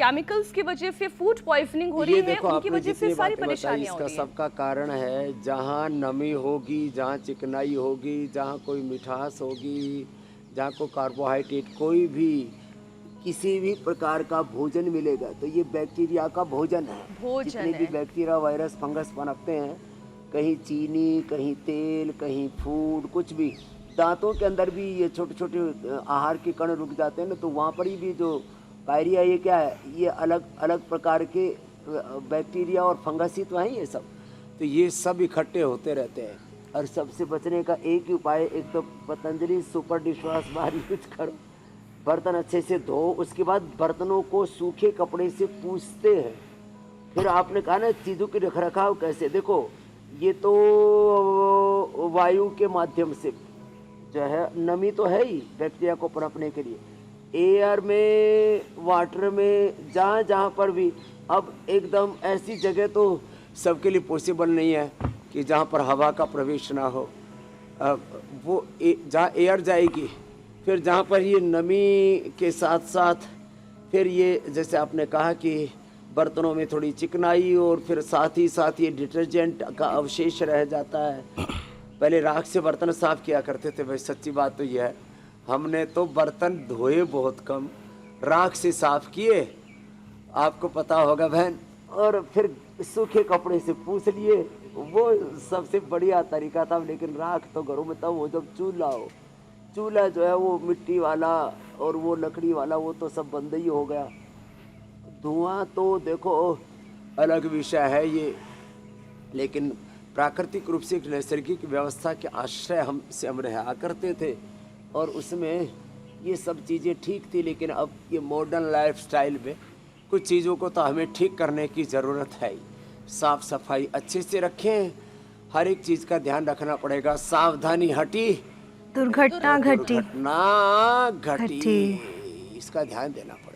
Chemicals की वजह से फूड पॉइजनिंग हो रही ये है, देखो उनकी आपने वजह जितनी से सारी बातें बताई परेशानियां हो इसका रही हैं। सबका कारण है जहाँ नमी होगी, जहाँ चिकनाई होगी, जहाँ कोई मिठास होगी, जहाँ को कार्बोहाइड्रेट कोई भी किसी भी प्रकार का भोजन मिलेगा तो ये बैक्टीरिया का भोजन है। भोजन जितने भी है। बैक्टीरिया वायरस फंगस पनपते हैं, कहीं चीनी, कहीं तेल, कहीं फूड, कुछ भी दांतों के अंदर भी ये छोटे छोटे आहार के कण रुक जाते हैं ना, तो वहाँ पर ही भी जो पायरिया, ये क्या है, ये अलग अलग प्रकार के बैक्टीरिया और फंगस ही तो हैं ये सब। तो ये सब इकट्ठे होते रहते हैं और सबसे बचने का एक ही उपाय, एक तो Patanjali super dish wash bar use करो, बर्तन अच्छे से धो, उसके बाद बर्तनों को सूखे कपड़े से पूछते हैं। फिर आपने कहा ना चीज़ों की रखरखाव कैसे, देखो ये तो वायु के माध्यम से जो है, नमी तो है ही बैक्टीरिया को पनपने के लिए, एयर में, वाटर में, जहाँ जहाँ पर भी। अब एकदम ऐसी जगह तो सबके लिए पॉसिबल नहीं है कि जहाँ पर हवा का प्रवेश ना हो। वो जहाँ एयर जाएगी, फिर जहाँ पर ये नमी के साथ साथ फिर ये जैसे आपने कहा कि बर्तनों में थोड़ी चिकनाई और फिर साथ ही साथ ये डिटर्जेंट का अवशेष रह जाता है। पहले राख से बर्तन साफ किया करते थे भाई, सच्ची बात तो ये है, हमने तो बर्तन धोए बहुत कम, राख से साफ किए, आपको पता होगा बहन, और फिर सूखे कपड़े से पूछ लिए, वो सबसे बढ़िया तरीका था। लेकिन राख तो घरों में तब वो जब चूल्हा हो, चूल्हा जो है वो मिट्टी वाला और वो लकड़ी वाला, वो तो सब बंद ही हो गया। धुआं तो देखो अलग विषय है ये, लेकिन प्राकृतिक रूप से एक नैसर्गिक व्यवस्था के आश्रय हम रहा करते थे और उसमें ये सब चीज़ें ठीक थी। लेकिन अब ये मॉडर्न लाइफस्टाइल में कुछ चीज़ों को तो हमें ठीक करने की ज़रूरत है ही। साफ सफाई अच्छे से रखें, हर एक चीज़ का ध्यान रखना पड़ेगा। सावधानी हटी, दुर्घटना घटी। दुर्घटना घटी, घटी। इसका ध्यान देना पड़ेगा।